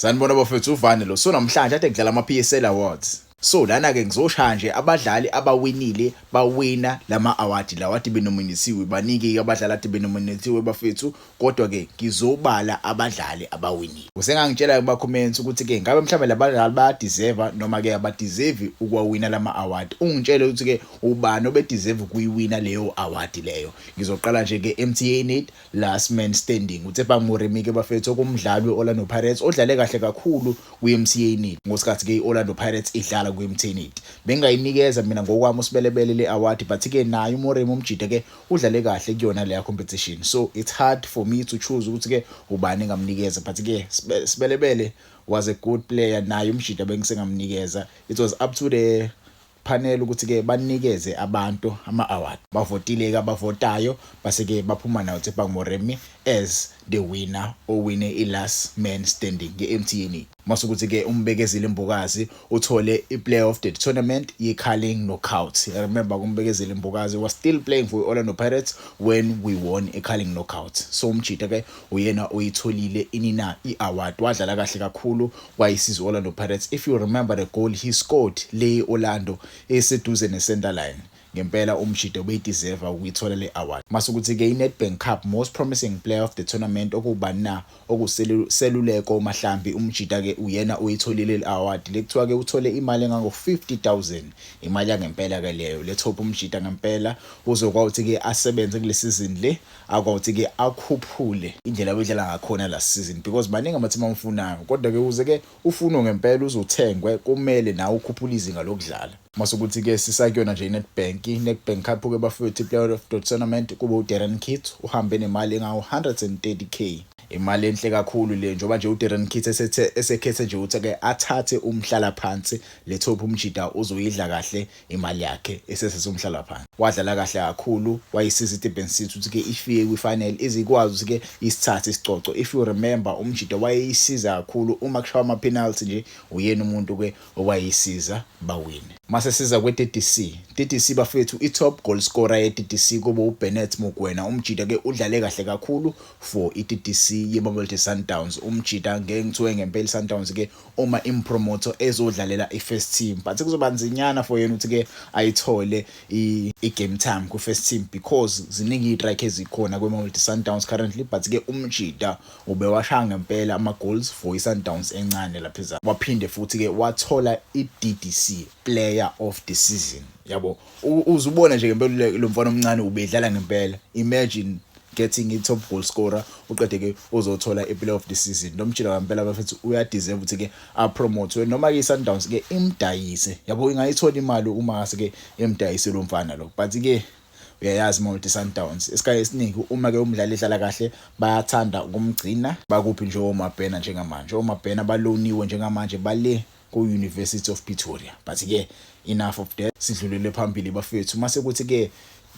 Sanibona bafethu uvane lo. So namhlanje ade kudlala ama-PSL Awards. So lana ke ngizoshaya nje abadlali abawinile bawina lama award lawa ade benominatiwe banike abadlali ade benominatiwe bafethu kodwa ke ngizobala abadlali abawinile. Usengangitshela kuba comments ukuthi ke ngabe mhlawumbe labadlali baya deserve noma ke abadeserve ukwawina lama award. Ungitshele ukuthi ke ubani obedeserve kuyiwina leyo award leyo. Ngizoqala nje ke MTN 8 last man standing. uTshepo Moremi ke bafethu okumdlali weOrlando Pirates odlale kahle kakhulu kuMTN 8 ngosikhathi ke iOrlando Pirates idlala kuMTN 8. Bengayinikeza mina ngokwami usibelebele le award but ke naye uMoremi umjida ke udlale kahle kuyona leya competition. So it's hard for me to choose ukuthi ke ubani ngamnikeza but ke sibelebele was a good player naye umjida bengisengamnikeza. It was up to the panel ukuthi ke banikeze abantu ama-award bavotile ke abavotayo base ke baphuma nayo uTshepo Moremi as the winner owine i-last man standing nge-MTN. Masukuthi ke umbekezile Mbukazi uthole i-player of the tournament ye-Carling knockout. I remember umbekezile Mbukazi was still playing for Orlando Pirates when we won a-Carling knockout. So umjida ke uyena oyitholile inina i-award wadlala kahle kakhulu wayisiza Orlando Pirates. If you remember the goal he scored le Orlando eseduze ne-center line. Ngempela umjida ubeyideserve ukuyithola le award. Masukuthi ke iNedbank Cup most promising player of the tournament okubani na okuseluleko Mahlambi umjida ke uyena oyitholile le award. Lekuthiwa ke uthole imali engango 50,000 imali yangempela ke leyo. Le top umjida ngempela uzokwazi ke asebenze kule season le akwazi ke akhuphule indlela abedlala ngakhona la season because baningi amathima amfunayo kodwa ke uze ke ufuno ngempela uzothengwe kumele nawe ukhuphula izinga lokudlala. Masukuthi ke sisakuyona nje iNedbank Cup ke bafethu player of the tournament kube uDarren Kit uhambe nemali engawo 130k. Imali enhle kakhulu le njoba nje uDarren Kit esekhethe nje ukuthi ke athathe umhlala phansi le top umjida uzoyidla kahle imali yakhe esesese umhlala phansi. Wadlala kahle kakhulu wayisiza iDurban City ukuthi ke ifike kwifinal izikwazi ukuthi ke isithathe isicoco. If you remember umjida wayisiza kakhulu uma kushawa ama penalty nje uyena umuntu ke owayisiza bawine. Mase siza kwe-DDC bafethu i-top goal scorer ye-DDC kuba uBennett Mugwena umjida ke udlale kahle kakhulu for i-DDC ye-Mamelodi Sundowns. Umjida ngeke ngithiwe ngempela Sundowns ke uma impromoter ezodlalela i-first team but kuzoba nzinyana for yena ukuthi ke ayithole i-game time ku-first team because ziningi i-strike ezikhona kwe-Mamelodi Sundowns currently but ke umjida ubewashaya ngempela ama-goals for i-Sundowns encane lapha waphinde futhi ke wathola i-DDC player of the season. Yabo uzubona nje ngempela lo mfana omncane ubedlala ngempela. Imagine getting i-top goal scorer uqede ke uzothola i-player of the season. Nomjida ngempela bafethu uyadeserve ukuthi ke apromote noma i-Sundowns ke imdayise. Yabo ingayithola imali uma ngase ke imdayise lo mfana lo but ke uyayazi Mamelodi Sundowns esikhathi esiningi uma ke umdlali edlala kahle bayathanda ukumgcina bakuphi nje oMabhena njengamanje. oMabhena baloniwe njengamanje bale ku-University of Pretoria but ke enough of that sidlulele phambili bafethu. Mase kuthi ke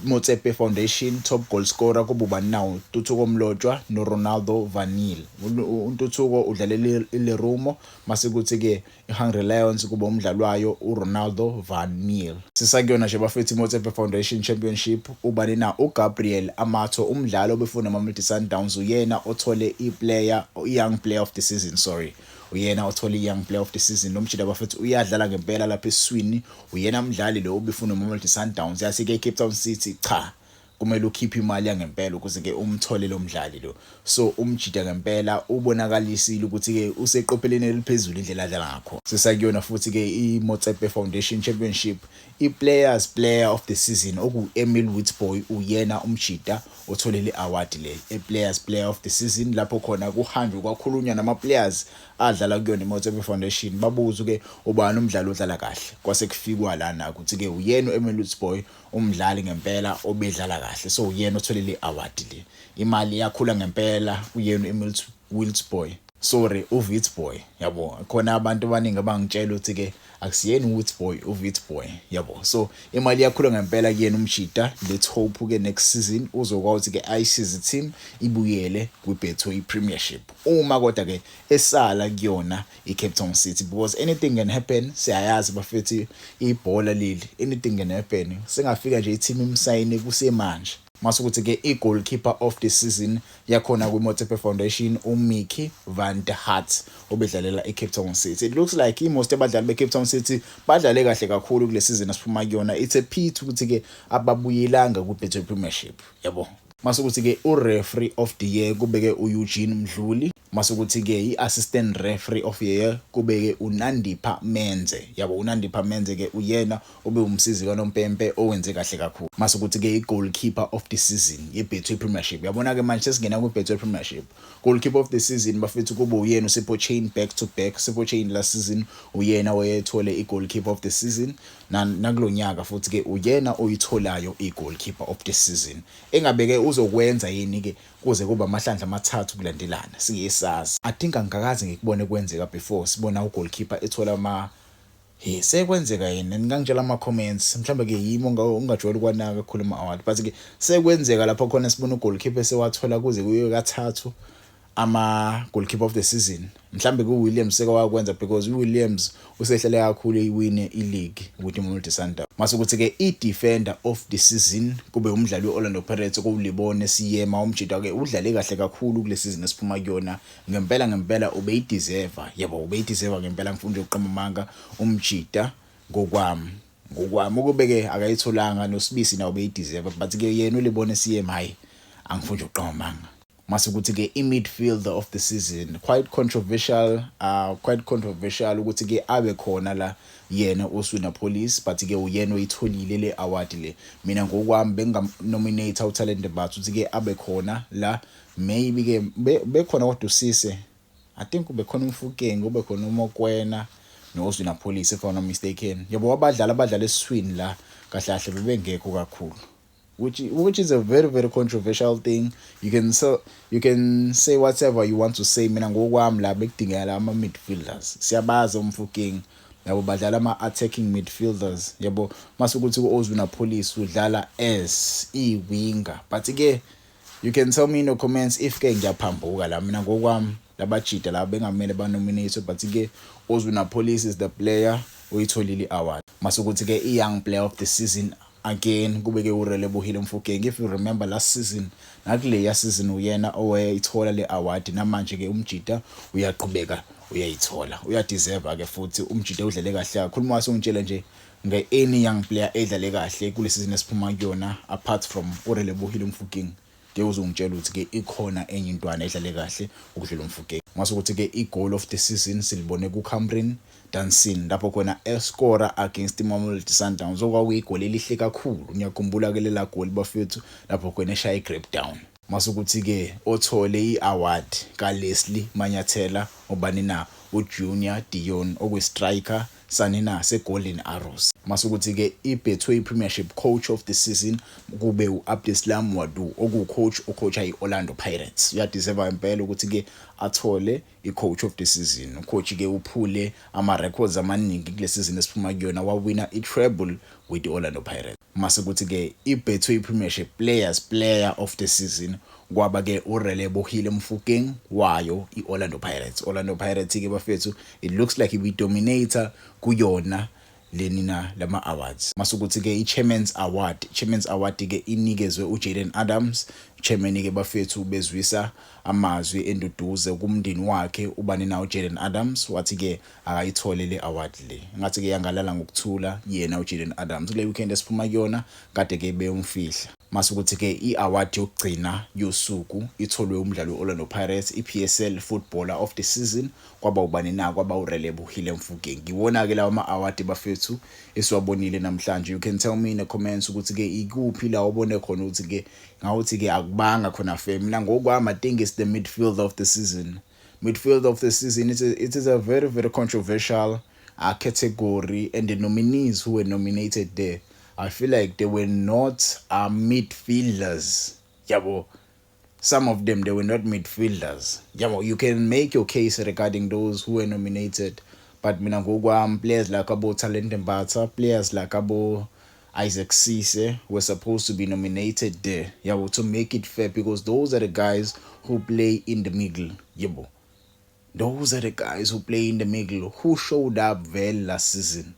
Motsepe Foundation top goal scorer kuba ubani nawo Ntuthuko Mlotshwa noRonaldo Vanille. uNtuthuko udlalele iLerumo mase kuthi ke iHungry Lions kuba umdlali wayo uRonaldo Vanille. Sisakuyona nje bafethu Motsepe Foundation Championship ubani na uGabriel Amatho umdlali obefuna Mamelodi Sundowns uyena othole young player of the season uyena othole young player of the season. Nomjida bafethu uyadlala ngempela lapha eswini uyena umdlali lo obefuna Mamelodi Sundowns yasi ke Cape Town City cha kumele ukhiphe imali yangempela ukuze ke umthole lo mdlali lo. So umjida ngempela ubonakalisile ukuthi ke useqopheleni eliphezulu indlela adlala ngakho. Sisakuyona futhi ke iMotsepe Foundation Championship i-player of the season oku-Emil Witsboy uyena umjida otholele award le player of the season lapho khona kuhanjwe kwakhulunywa nama-players adlala kuyona iMotsepe Foundation babuza ke ubani umdlali odlala kahle kwase kufikwa lana ukuthi ke uyena uEmil Witsboy umdlali ngempela obedlala kahle so uyena otholele award le. Imali yakhula ngempela uyena uEmil Witsboy uWitsboy yabo khona abantu abaningi abangitshela ukuthi ke akusiyeni uWitsboy uWitsboy yabo. So imali yakhula ngempela kuyena umjida. Let's hope ke next season uzokwazi ke ayisize team ibuyele kwiBetway Premiership uma kodwa ke esala kuyona iCape Town City because anything can happen. Siyayazi bafethi ibhola leli anything can happen. Singafika nje i-team imsayine kusemanje Masukuthi ke i-goalkeeper of the season yakhona kwi-Motsepe Foundation uMickey van der Hart obedlalela eCape Town City. It looks like most abadlali beCape Town City badlale kahle kakhulu kule season asiphuma kuyona. It's a pity ukuthi ke ababuyelanga ku-Betway Premiership, yabo. Masukuthi ke u-referee of the year kubeke uEugene Mdluli. Masukuthi ke i-assistant referee of the year kubeke uNandipha Menze, yabo. uNandipha Menze ke uyena obe umsizi kaNompempe owenze kahle kakhulu. Masukuthi ke i-goalkeeper of the season ye-Betway Premiership, yabona ke manje sesingena ku-Betway Premiership. Goalkeeper of the season bafethu kube uyena uSipho Chain back to back. Sipho Chain last season uyena oyethole i-goalkeeper of the season, nakulonyaka futhi ke uyena oyitholayo i-goalkeeper of the season. Engabeke uzokwenza yini ke kuze kuba amahlandla amathathu kulandelana siyesazi. I think angikaze ngikubone kwenzeka before sibona ugoalkeeper ethola sekwenzeka yini ngangitshela ama-comments mhlawumbe ke yimi ungajwayele ukwanaka kakhulu ama-award, but ke sekwenzeka lapho khona sibona ugoalkeeper sewathola kuze kuye kathathu ama-goalkeeper of the season. Mhlambe ku-Williams sekawakwenza because uWilliams usehlele kakhulu eyiwine i-league with iMamelodi Sundowns. Masukuthi ke i-defender of the season kube umdlali we-Orlando Pirates okuwuLibone Siyema. Umjida ke udlale kahle kakhulu kule season esiphuma kuyona. Ngempela ubeyideserva, yabo, ubeyideserva ngempela. Ngifunda ukuqamba amanga umjida ngokwami ukube-ke akayitholanga noSibisi nawo ubeyideserva, but ke yena uLibone Siyema hayi angifunda ukuqamba amanga. Masukuthi ke i-midfielder of the season quite controversial ukuthi ke abe khona la yena uSwina Police, but ke uyena oyitholile le award le. Mina ngokwami bengam-nominate uTalente Bathu ukuthi ke abe khona la. Maybe ke bekhona kodwa uSise, I think kube khona uMfukeng, kube khona uMokwena noSwina Police if I'm not mistaken. Yabo abadlali esiswini la kahle kahle bebengekho kakhulu, which is a very controversial thing. You can say whatever you want to say. Mina ngokwami la bekudingela ama-midfielders. Siyabaza uMfukeng, yabo, badlala ama-attacking midfielders, yabo. Masukuthi uOzwina Police udlala as i-winger, but ke you can tell me in the comments if ke ngiyaphambuka la. Mina ngokwami labajida la bengamele banominate, but ke Ozwina Police is the player oyitholile award. Masukuthi ke i-young player of the season again kubeke uRelebohile Mfukeng. If you remember last season nakuleya season uyena owayithola le award, namanje ke umjida uyaqhubeka uyayithola, uyadeserve ke futhi umjida udlale kahle kakhulu. Uma songitshela nje nge-any young player edlale kahle kule season esiphuma kuyona apart from uRelebohile Mfukeng, ke uzongitshela ukuthi ke ikhona enye intwana edlale kahle ukudlula uMfukeng. Masukuthi ke i-goal of the season silibone kuCameron Danson lapho khona escora against iMamelodi Sundowns, okwakuyigoli elihle kakhulu. Ngiyakhumbula ke lela goal bafethu lapho khona eshaya iGrip Down. Masukuthi ke othole i-award kaLeslie Manyathela ubani na uJunior Dion okuyi-striker sanina seGolden Arrows. Masukuthi ke i-Betway Premiership coach of the season kube uAbdeslam Wadu okucoach ucoacha iOrlando Pirates. Uyadeserve impela ukuthi ke athole i-coach of the season. Ucoach ke uphule ama-records amaningi kule season esiphuma kuyona, wawina i-treble with iOrlando Pirates. Masukuthi ke i-Betway Premiership player of the season kwaba ke uRelebohile Mfukeng wayo iOrlando Pirates. Orlando Pirates ke bafethu it looks like ibi-dominator kuyona lenina lama awards. Masukuthi ke i-Chairman's Award ke inikezwe uJaden Adams. Chairman ke bafethu bezwisa amazwi enduduze kumndeni wakhe ubani na uJaden Adams, wathi ke akayithole le award le. Ngathi ke yangalala ngokuthula yena uJaden Adams le weekend esiphuma kuyona kade ke beyumfihla. Masukuthi ke i-award yokugcina yosuku itholwe umdlali weOrlando Pirates, iPSL Footballer of the Season, kwaba ubani na, kwaba uRelebohile Mfukeng. Ngiwona ke lawa ama-award bafethu esiwabonile namhlanje. You can tell me in the comments ukuthi ke ikuphi la ubone khona ukuthi ke ngawuthi ke akubanga khona fair. Mina ngokwami I think it's the midfield of the season. Midfield of the season, it is a very controversial category, and the nominees who were nominated there, I feel like they were not midfielders. Yabo, some of them, they were not midfielders. Yabo, you can make your case regarding those who were nominated, but mina ngokwami players like abo Talente Mbatha, players like abo Isaac Cisse were supposed to be nominated there, yabo, to make it fair, because those are the guys who play in the middle. Yabo, those are the guys who play in the middle, who showed up well last season.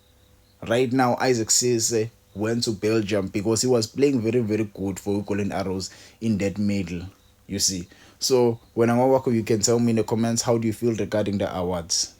Right now, Isaac Cisse went to Belgium because he was playing very, very good for Golden Arrows in that medal, you see. So when I'm you can tell me in the comments, how do you feel regarding the awards?